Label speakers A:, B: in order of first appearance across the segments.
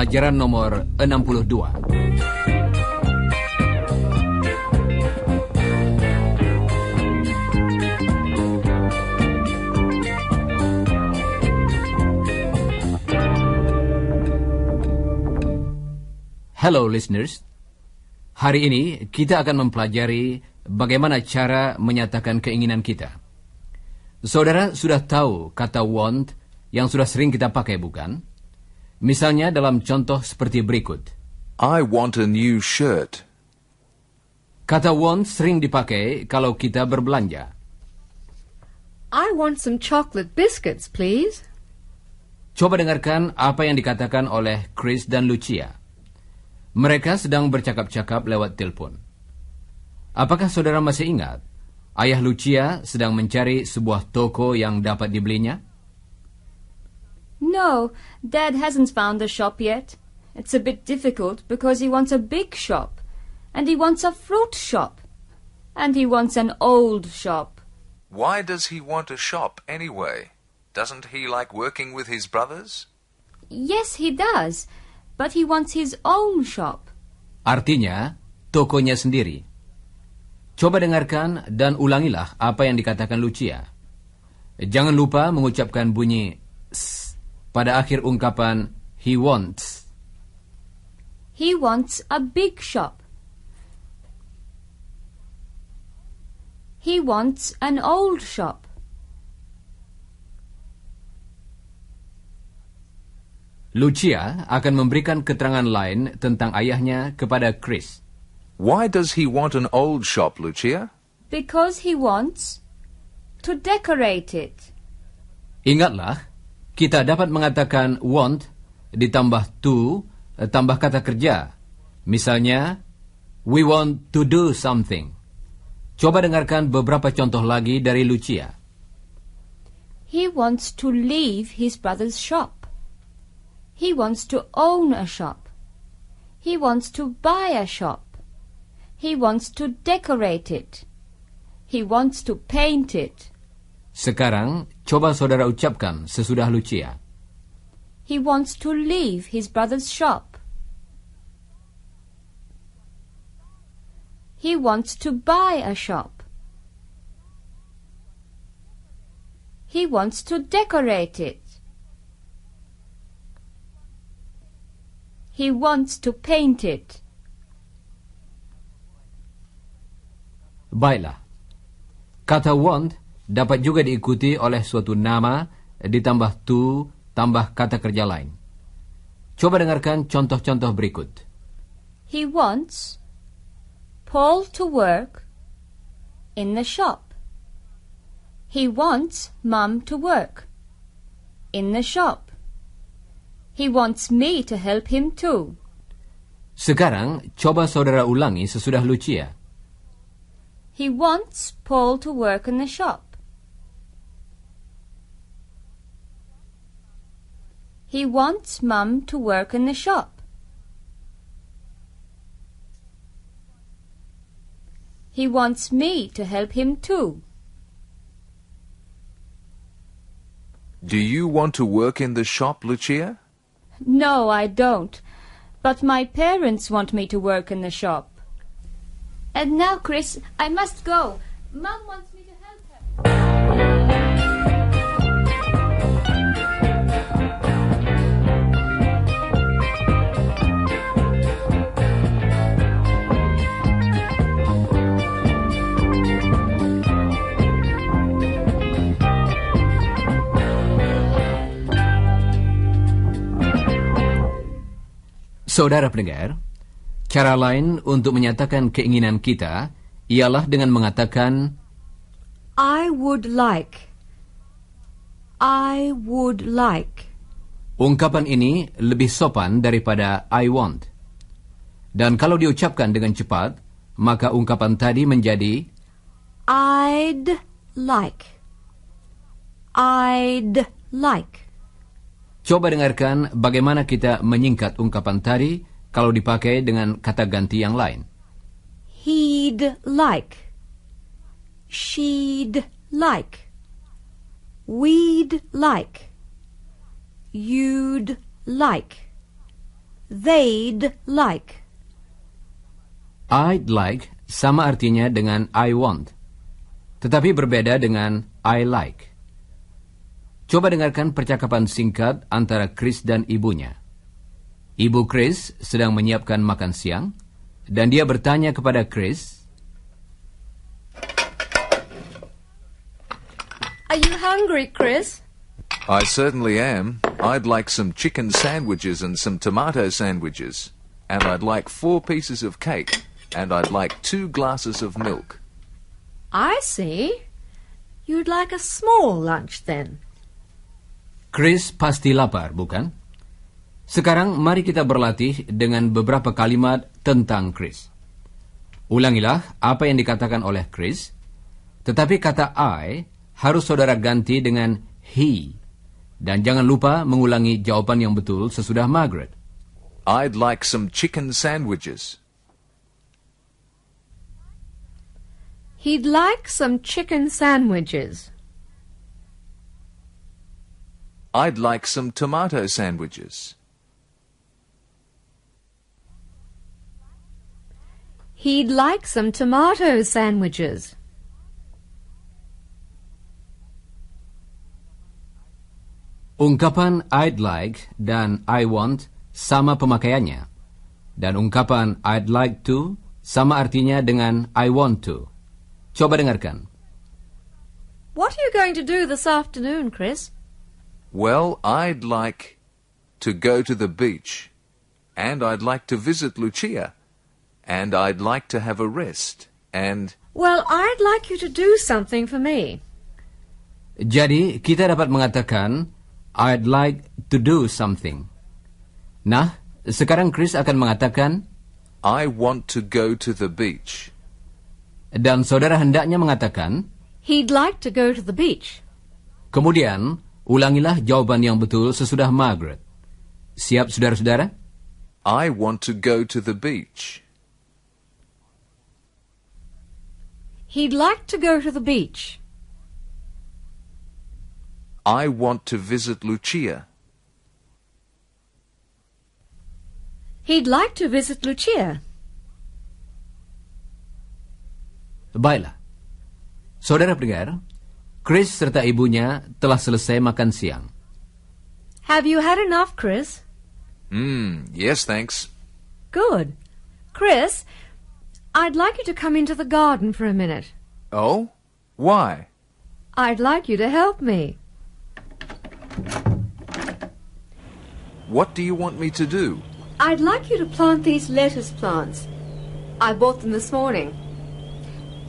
A: Pelajaran nomor 62. Hello listeners. Hari ini kita akan mempelajari bagaimana cara menyatakan keinginan kita. Saudara sudah tahu kata want yang sudah sering kita pakai, bukan? Misalnya dalam contoh seperti berikut.
B: I want a new shirt.
A: Kata want sering dipakai kalau kita berbelanja.
C: I want some chocolate biscuits, please.
A: Coba dengarkan apa yang dikatakan oleh Chris dan Lucia. Mereka sedang bercakap-cakap lewat telepon. Apakah saudara masih ingat? Ayah Lucia sedang mencari sebuah toko yang dapat dibelinya?
D: No, Dad hasn't found a shop yet. It's a bit difficult because he wants a big shop, and he wants a fruit shop, and he wants an old shop.
B: Why does he want a shop anyway? Doesn't he like working with his brothers?
D: Yes, he does, but he wants his own shop.
A: Artinya, tokonya sendiri. Coba dengarkan dan ulangilah apa yang dikatakan Lucia. Jangan lupa mengucapkan bunyi s pada akhir ungkapan he wants.
D: He wants a big shop. He wants an old shop.
A: Lucia akan memberikan keterangan lain tentang ayahnya kepada Chris.
B: Why does he want an old shop, Lucia?
D: Because he wants to decorate it.
A: Ingatlah, kita dapat mengatakan want ditambah to tambah kata kerja. Misalnya, we want to do something. Coba dengarkan beberapa contoh lagi dari Lucia.
D: He wants to leave his brother's shop. He wants to own a shop. He wants to buy a shop. He wants to decorate it. He wants to paint it.
A: Sekarang, coba saudara ucapkan sesudah Lucia.
D: He wants to leave his brother's shop. He wants to buy a shop. He wants to decorate it. He wants to paint it.
A: Baiklah. Kata want dapat juga diikuti oleh suatu nama ditambah to tambah kata kerja lain. Coba dengarkan contoh-contoh berikut.
D: He wants Paul to work in the shop. He wants Mum to work in the shop. He wants me to help him too.
A: Sekarang, coba saudara ulangi sesudah Lucia.
D: He wants Paul to work in the shop. He wants Mum to work in the shop. He wants me to help him too.
B: Do you want to work in the shop, Lucia?
D: No, I don't. But my parents want me to work in the shop. And now, Chris, I must go. Mum wants me to help her.
A: Saudara pendengar, cara lain untuk menyatakan keinginan kita ialah dengan mengatakan
C: I would like. I would like.
A: Ungkapan ini lebih sopan daripada I want. Dan kalau diucapkan dengan cepat, maka ungkapan tadi menjadi
C: I'd like. I'd like.
A: Coba dengarkan bagaimana kita menyingkat ungkapan tadi kalau dipakai dengan kata ganti yang lain.
C: He'd like. She'd like. We'd like. You'd like. they'd like.
A: I'd like sama artinya dengan I want, tetapi berbeda dengan I like. Coba dengarkan percakapan singkat antara Chris dan ibunya. Ibu Chris sedang menyiapkan makan siang, dan dia bertanya kepada Chris,
C: Are you hungry, Chris?
B: I certainly am. I'd like some chicken sandwiches and some tomato sandwiches. And I'd like 4 pieces of cake. And I'd like 2 glasses of milk.
C: I see. You'd like a small lunch then.
A: Chris pasti lapar, bukan? Sekarang mari kita berlatih dengan beberapa kalimat tentang Chris. Ulangilah apa yang dikatakan oleh Chris, tetapi kata I harus saudara ganti dengan he. Dan jangan lupa mengulangi jawaban yang betul sesudah Margaret.
B: I'd like some chicken sandwiches.
C: He'd like some chicken sandwiches.
B: I'd like some tomato sandwiches.
C: He'd like some tomato sandwiches.
A: Ungkapan I'd like dan I want sama pemakaiannya. Dan ungkapan I'd like to sama artinya dengan I want to. Coba dengarkan.
C: What are you going to do this afternoon, Chris?
B: Well, I'd like to go to the beach. And I'd like to visit Lucia. And I'd like to have a rest. And...
C: Well, I'd like you to do something for me.
A: Jadi, kita dapat mengatakan I'd like to do something. Nah, sekarang Chris akan mengatakan
B: I want to go to the beach.
A: Dan saudara hendaknya mengatakan
C: He'd like to go to the beach.
A: Kemudian, ulangilah jawaban yang betul sesudah Margaret. Siap, saudara-saudara?
B: I want to go to the beach.
C: He'd like to go to the beach.
B: I want to visit Lucia.
C: He'd like to visit Lucia.
A: Baiklah. Saudara pendengar, Chris serta ibunya telah selesai makan siang.
C: Have you had enough, Chris?
B: Yes, thanks.
C: Good. Chris, I'd like you to come into the garden for a minute.
B: Oh? Why?
C: I'd like you to help me.
B: What do you want me to do?
C: I'd like you to plant these lettuce plants. I bought them this morning.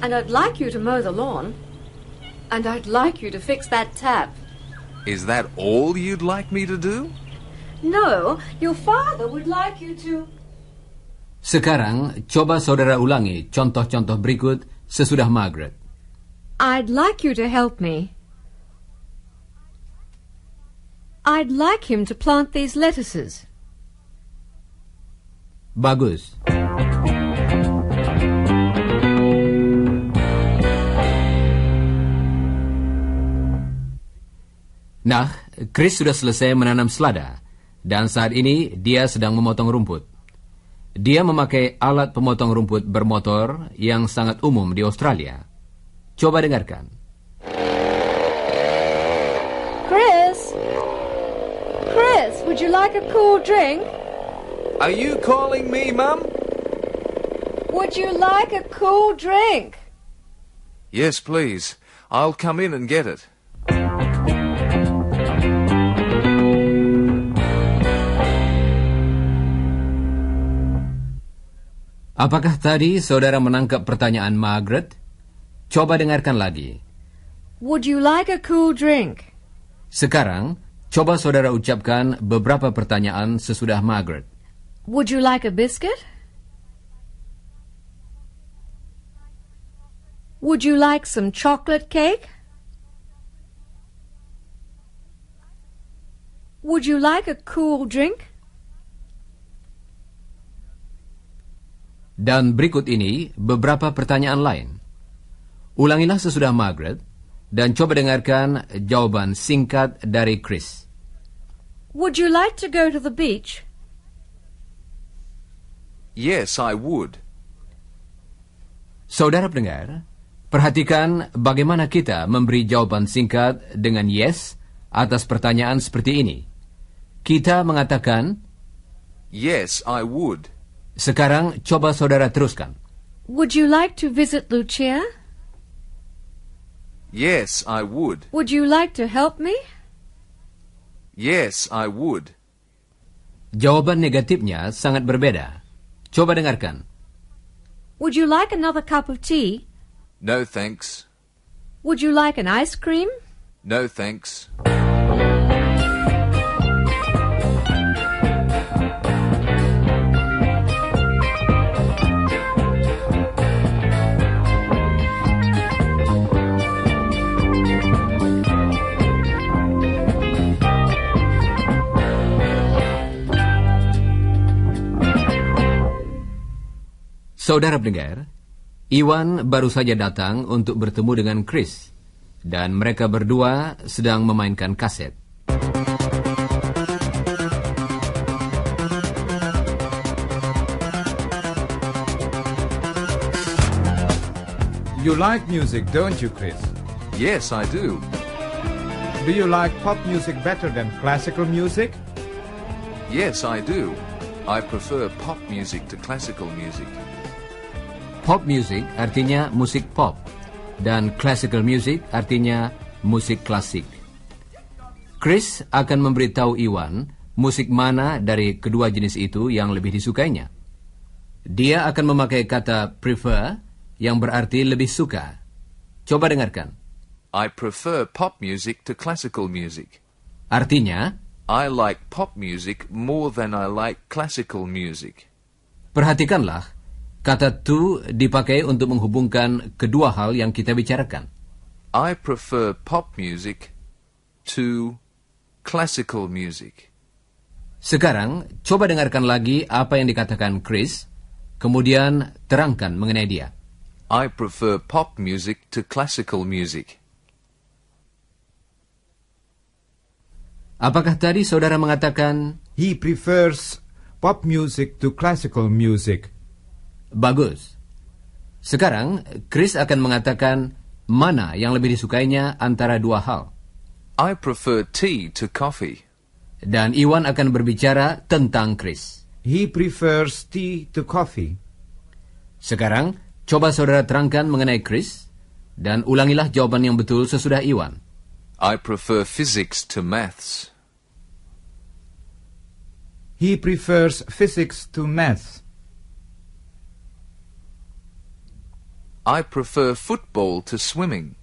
C: And I'd like you to mow the lawn. And I'd like you to fix that tap.
B: Is that all you'd like me to do?
C: No, your father would like you to...
A: Sekarang, coba saudara ulangi contoh-contoh berikut sesudah Margaret.
C: I'd like you to help me. I'd like him to plant these lettuces.
A: Bagus. Nah, Chris sudah selesai menanam selada, dan saat ini dia sedang memotong rumput. Dia memakai alat pemotong rumput bermotor yang sangat umum di Australia. Coba dengarkan.
C: Chris? Chris, would you like a cool drink?
B: Are you calling me, Mum?
C: Would you like a cool drink?
B: Yes, please. I'll come in and get it.
A: Apakah tadi saudara menangkap pertanyaan Margaret? Coba dengarkan lagi.
C: Would you like a cool drink?
A: Sekarang, coba saudara ucapkan beberapa pertanyaan sesudah Margaret.
C: Would you like a biscuit? Would you like some chocolate cake? Would you like a cool drink?
A: Dan berikut ini beberapa pertanyaan lain. Ulangilah sesudah Margaret dan coba dengarkan jawaban singkat dari Chris.
C: Would you like to go to the beach?
B: Yes, I would.
A: Saudara pendengar, perhatikan bagaimana kita memberi jawaban singkat dengan yes atas pertanyaan seperti ini. Kita mengatakan,
B: Yes, I would.
A: sekarang coba saudara teruskan.
C: Would you like to visit Lucia?
B: Yes, I would.
C: Would you like to help me?
B: Yes, I would.
A: Jawaban negatifnya sangat berbeda. Coba dengarkan.
C: Would you like another cup of tea?
B: No, thanks.
C: Would you like an ice cream?
B: No, thanks.
A: Saudara pendengar, Iwan baru saja datang untuk bertemu dengan Chris, dan mereka berdua sedang memainkan kaset.
E: You like music, don't you, Chris?
B: Yes, I do.
E: Do you like pop music better than classical music?
B: Yes, I do. I prefer pop music to classical music.
A: Pop music artinya musik pop, dan classical music artinya musik klasik. Chris akan memberitahu Iwan musik mana dari kedua jenis itu yang lebih disukainya. Dia akan memakai kata prefer, yang berarti lebih suka. Coba dengarkan.
B: I prefer pop music to classical music.
A: Artinya,
B: I like pop music more than I like classical music.
A: perhatikanlah, kata to dipakai untuk menghubungkan kedua hal yang kita bicarakan.
B: I prefer pop music to classical music.
A: Sekarang, coba dengarkan lagi apa yang dikatakan Chris, kemudian terangkan mengenai dia.
B: I prefer pop music to classical music.
A: Apakah tadi saudara mengatakan,
E: He prefers pop music to classical music.
A: bagus? Sekarang, Chris akan mengatakan mana yang lebih disukainya antara dua hal.
B: I prefer tea to coffee.
A: Dan Iwan akan berbicara tentang Chris.
E: He prefers tea to coffee.
A: Sekarang, coba saudara terangkan mengenai Chris, dan ulangilah jawaban yang betul sesudah Iwan.
B: I prefer physics to maths.
E: He prefers physics to maths.
B: I prefer football to swimming.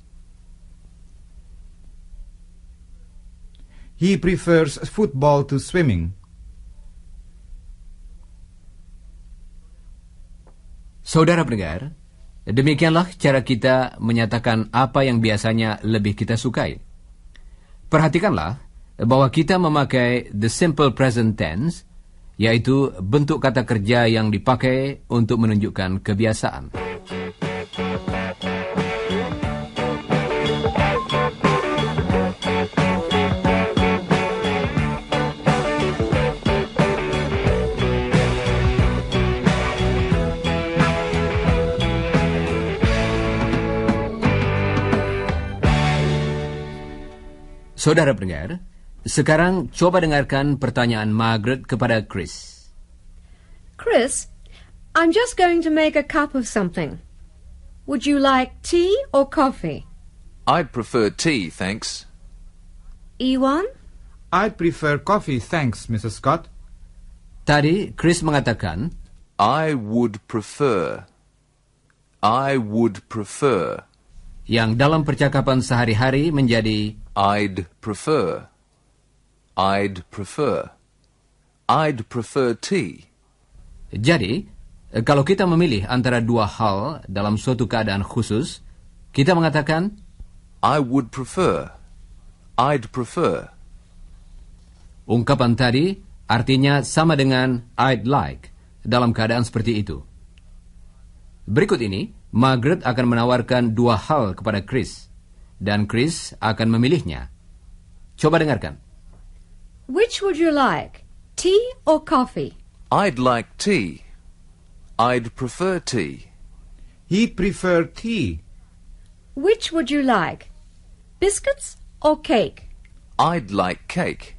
E: He prefers football to swimming.
A: Saudara pendengar, demikianlah cara kita menyatakan apa yang biasanya lebih kita sukai. Perhatikanlah bahwa kita memakai the simple present tense, yaitu bentuk kata kerja yang dipakai untuk menunjukkan kebiasaan. Saudara pendengar, sekarang coba dengarkan pertanyaan Margaret kepada Chris.
C: Chris, I'm just going to make a cup of something. Would you like tea or coffee?
B: I'd prefer tea, thanks.
C: Iwan?
E: I'd prefer coffee, thanks, Mrs. Scott.
A: Tadi Chris mengatakan,
B: I would prefer. I would prefer.
A: yang dalam percakapan sehari-hari menjadi
B: I'd prefer. I'd prefer. I'd prefer tea.
A: Jadi, kalau kita memilih antara dua hal dalam suatu keadaan khusus, kita mengatakan,
B: I would prefer. I'd prefer.
A: ungkapan tadi artinya sama dengan I'd like dalam keadaan seperti itu. Berikut ini, Margaret akan menawarkan dua hal kepada Chris, dan Chris akan memilihnya. Coba dengarkan.
C: Which would you like, tea or coffee?
B: I'd like tea. I'd prefer tea.
E: He'd prefer tea.
C: Which would you like? Biscuits or cake?
B: I'd like cake.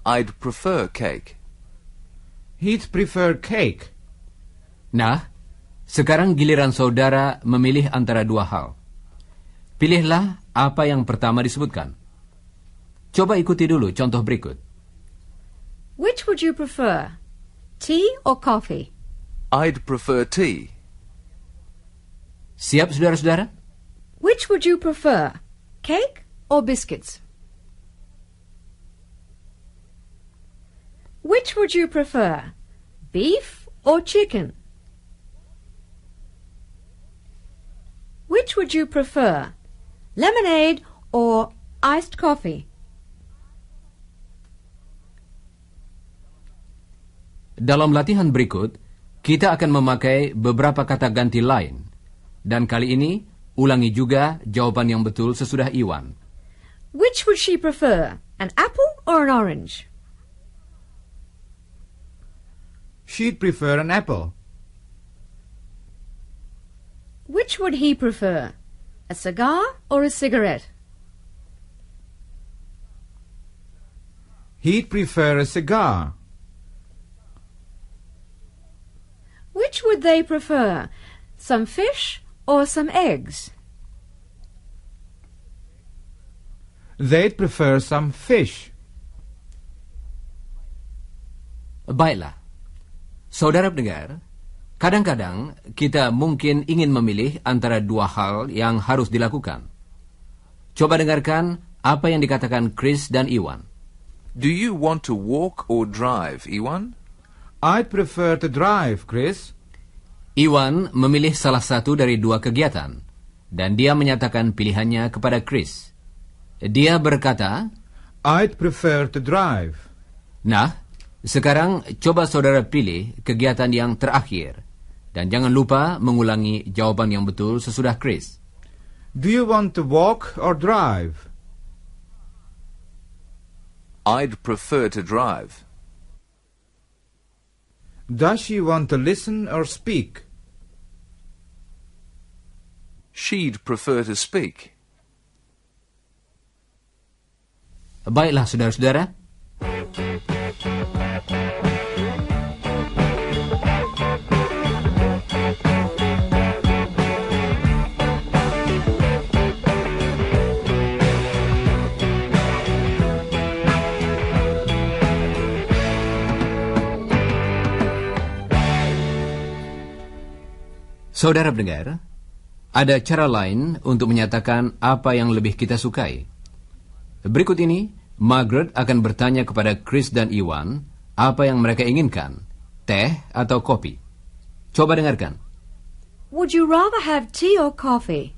B: I'd prefer cake.
E: He'd prefer cake.
A: Nah, sekarang giliran saudara memilih antara dua hal. Pilihlah apa yang pertama disebutkan. Coba ikuti dulu contoh berikut.
C: Which would you prefer? Tea or coffee?
B: I'd prefer tea.
A: Siap, saudara-saudara?
C: Which would you prefer? Cake or biscuits? Which would you prefer? Beef or chicken? Which would you prefer? Lemonade or iced coffee?
A: Dalam latihan berikut, kita akan memakai beberapa kata ganti lain. Dan kali ini, ulangi juga jawaban yang betul sesudah Iwan.
C: Which would she prefer? An apple or an orange?
E: She'd prefer an apple.
C: Which would he prefer? A cigar or a cigarette?
E: He'd prefer a cigar.
C: Which would they prefer? Some fish or some eggs?
E: They'd prefer some fish.
A: Baiklah. Saudara pendengar, kadang-kadang kita mungkin ingin memilih antara dua hal yang harus dilakukan. Coba dengarkan apa yang dikatakan Chris dan Iwan.
B: Do you want to walk or drive, Iwan?
E: I'd prefer to drive, Chris.
A: Iwan memilih salah satu dari dua kegiatan, dan dia menyatakan pilihannya kepada Chris. Dia berkata,
E: I'd prefer to drive.
A: Nah, sekarang coba saudara pilih kegiatan yang terakhir, dan jangan lupa mengulangi jawaban yang betul sesudah Chris.
E: Do you want to walk or drive?
B: I'd prefer to drive.
E: Does she want to listen or speak?
B: She'd prefer to speak.
A: Baiklah, saudara-saudara. Saudara pendengar, ada cara lain untuk menyatakan apa yang lebih kita sukai. Berikut ini, Margaret akan bertanya kepada Chris dan Iwan apa yang mereka inginkan, teh atau kopi. Coba dengarkan.
C: Would you rather have tea or coffee?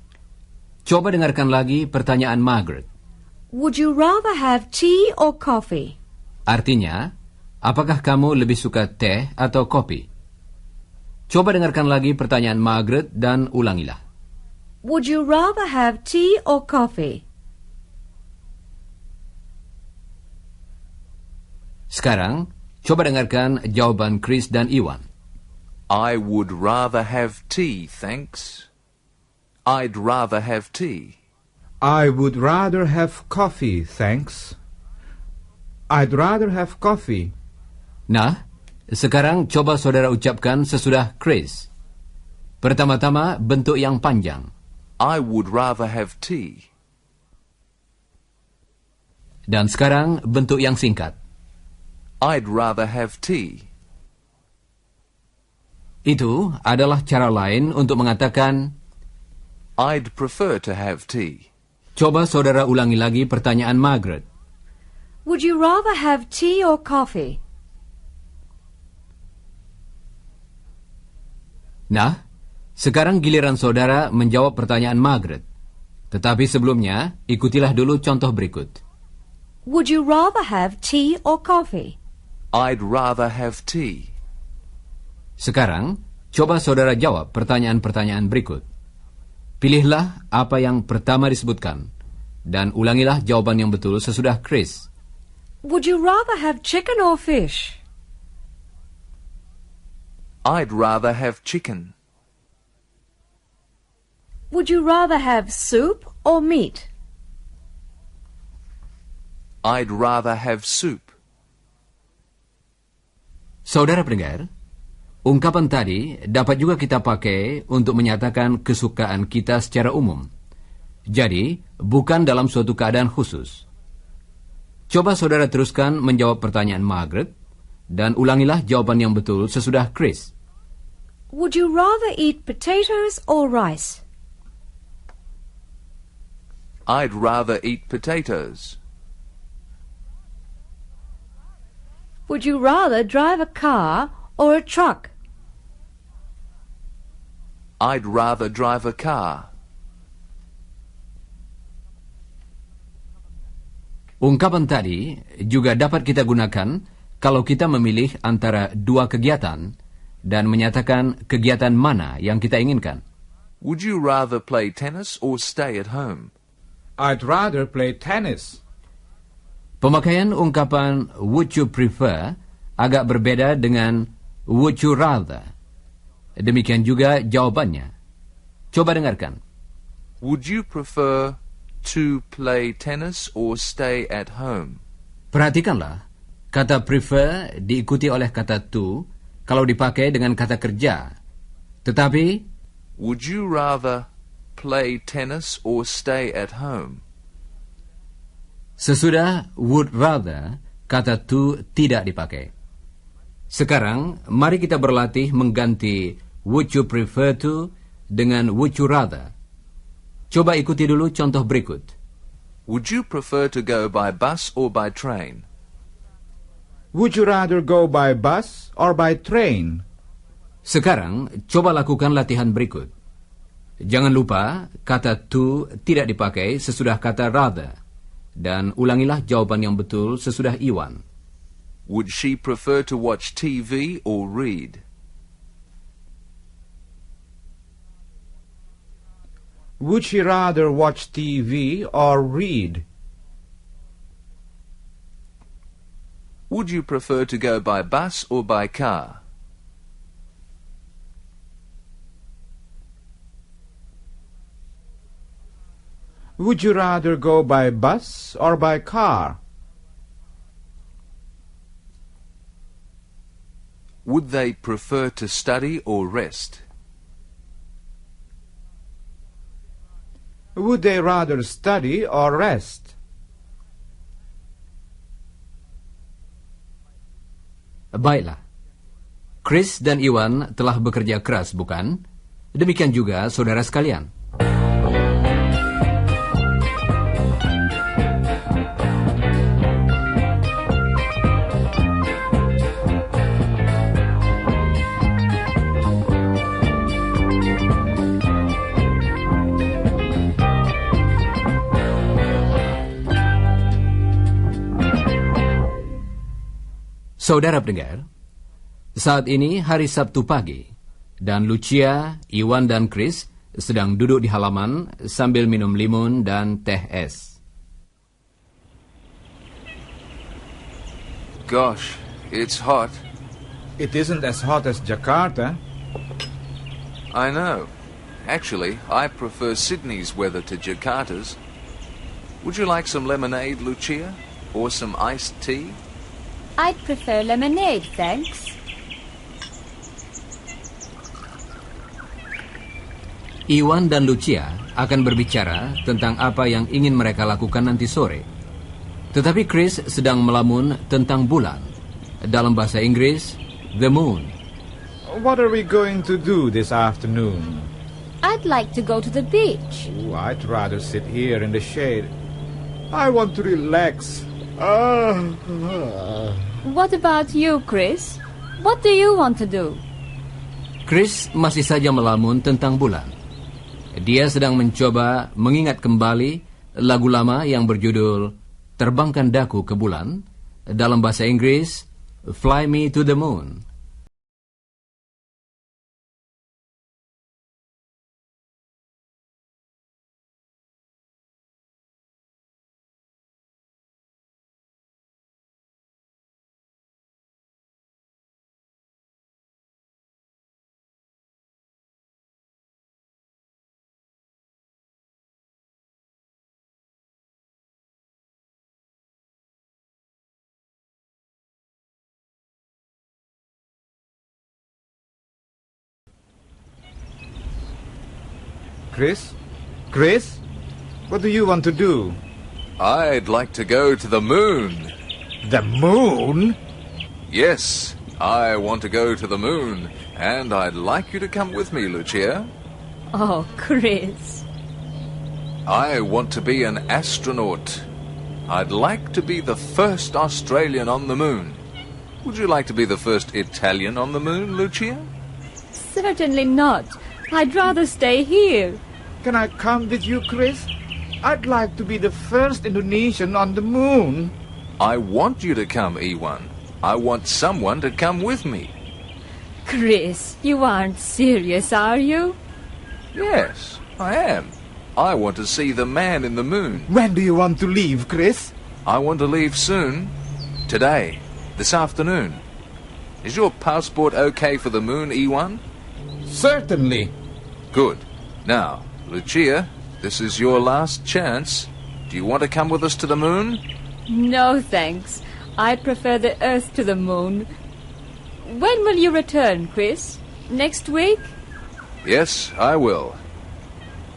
A: Coba dengarkan lagi pertanyaan Margaret.
C: Would you rather have tea or coffee?
A: Artinya, apakah kamu lebih suka teh atau kopi? Coba dengarkan lagi pertanyaan Margaret dan ulangilah.
C: Would you rather have tea or coffee?
A: Sekarang, coba dengarkan jawaban Chris dan Iwan.
B: I would rather have tea, thanks. I'd rather have tea.
E: I would rather have coffee, thanks. I'd rather have coffee.
A: Nah, sekarang coba saudara ucapkan sesudah Chris. Pertama-tama bentuk yang panjang.
B: I would rather have tea.
A: Dan sekarang bentuk yang singkat.
B: I'd rather have tea.
A: Itu adalah cara lain untuk mengatakan,
B: I'd prefer to have tea.
A: coba saudara ulangi lagi pertanyaan Margaret.
C: Would you rather have tea or coffee?
A: Nah, sekarang giliran saudara menjawab pertanyaan Margaret. Tetapi sebelumnya, ikutilah dulu contoh berikut.
C: Would you rather have tea or coffee?
B: I'd rather have tea.
A: Sekarang, coba saudara jawab pertanyaan-pertanyaan berikut. Pilihlah apa yang pertama disebutkan, dan ulangilah jawaban yang betul sesudah Chris.
C: Would you rather have chicken or fish?
B: I'd rather have chicken.
F: Would you rather have soup or meat?
B: I'd rather have soup.
A: Saudara pendengar, ungkapan tadi dapat juga kita pakai untuk menyatakan kesukaan kita secara umum. Jadi, bukan dalam suatu keadaan khusus. Coba saudara teruskan menjawab pertanyaan Margaret, dan ulangilah jawaban yang betul sesudah Chris.
F: Would you rather eat potatoes or rice?
B: I'd rather eat potatoes.
F: Would you rather drive a car or a truck?
B: I'd rather drive a car.
A: Ungkapan tadi juga dapat kita gunakan kalau kita memilih antara dua kegiatan dan menyatakan kegiatan mana yang kita inginkan.
B: Would you rather play tennis or stay at home?
E: I'd rather play tennis.
A: Pemakaian ungkapan would you prefer agak berbeda dengan would you rather. Demikian juga jawabannya. Coba dengarkan.
B: Would you prefer to play tennis or stay at home?
A: Perhatikanlah, kata prefer diikuti oleh kata to kalau dipakai dengan kata kerja. Tetapi,
B: would you rather play tennis or stay at home?
A: sesudah would rather, kata to tidak dipakai. Sekarang, mari kita berlatih mengganti would you prefer to dengan would you rather. Coba ikuti dulu contoh berikut.
B: Would you prefer to go by bus or by train?
E: Would you rather go by bus or by train?
A: Sekarang, coba lakukan latihan berikut. Jangan lupa, kata to tidak dipakai sesudah kata rather. Dan ulangilah jawaban yang betul sesudah Iwan.
B: Would she prefer to watch TV or read?
E: Would she rather watch TV or read?
B: Would you prefer to go by bus or by car?
E: Would you rather go by bus or by car?
B: Would they prefer to study or rest?
E: Would they rather study or rest?
A: Baiklah. Chris dan Iwan telah bekerja keras, bukan? Demikian juga saudara sekalian. Saudara pendengar, saat ini hari Sabtu pagi, dan Lucia, Iwan, dan Chris sedang duduk di halaman sambil minum limun dan teh es.
B: Gosh, it's hot.
E: It isn't as hot as Jakarta.
B: I know. Actually, I prefer Sydney's weather to Jakarta's. Would you like some lemonade, Lucia? Or some iced tea?
D: I'd prefer lemonade, thanks.
A: Iwan dan Lucia akan berbicara tentang apa yang ingin mereka lakukan nanti sore. Tetapi Chris sedang melamun tentang bulan. Dalam bahasa Inggris, the moon.
E: What are we going to do this afternoon?
D: I'd like to go to the beach.
E: Oh, I'd rather sit here in the shade. I want to relax.
D: What about you, Chris? What do you want to do?
A: Chris masih saja melamun tentang bulan. Dia sedang mencoba mengingat kembali lagu lama yang berjudul Terbangkan Daku ke Bulan, dalam bahasa Inggris, Fly Me to the Moon.
E: Chris? Chris, what do you want to do?
B: I'd like to go to the moon.
E: The moon?
B: Yes, I want to go to the moon, and I'd like you to come with me, Lucia.
F: Oh, Chris.
B: I want to be an astronaut. I'd like to be the first Australian on the moon. Would you like to be the first Italian on the moon, Lucia?
F: Certainly not. I'd rather stay here.
E: Can I come with you, Chris? I'd like to be the first Indonesian on the moon.
B: I want you to come, Ewan. I want someone to come with me.
F: Chris, you aren't serious, are you?
B: Yes, I am. I want to see the man in the moon.
E: When do you want to leave, Chris?
B: I want to leave soon. Today. This afternoon. Is your passport okay for the moon, Ewan?
E: Certainly.
B: Good. Now, Lucia, this is your last chance. Do you want to come with us to the moon?
F: No, thanks. I'd prefer the Earth to the moon. When will you return, Chris? Next week?
B: Yes, I will.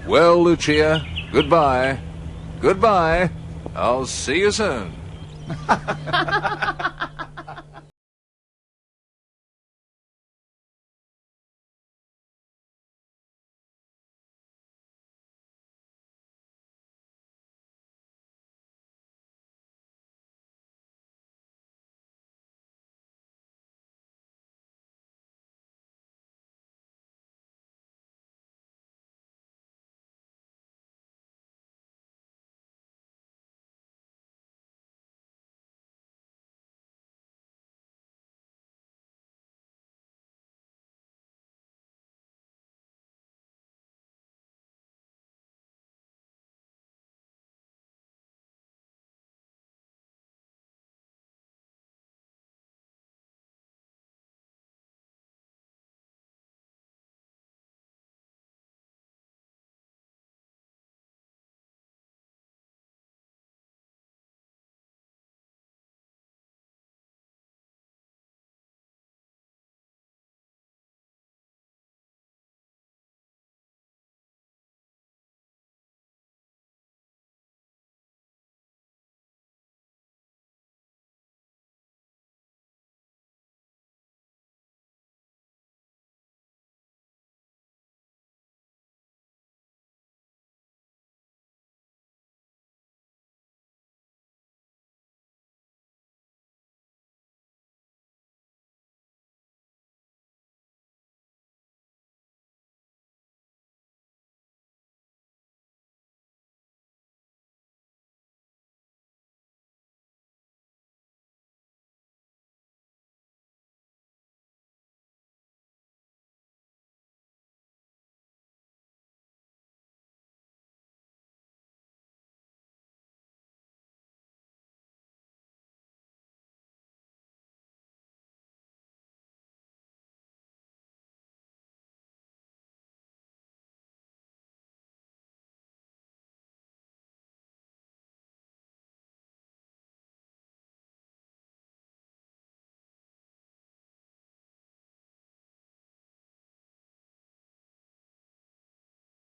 B: Well, Lucia, goodbye. Goodbye. I'll see you soon.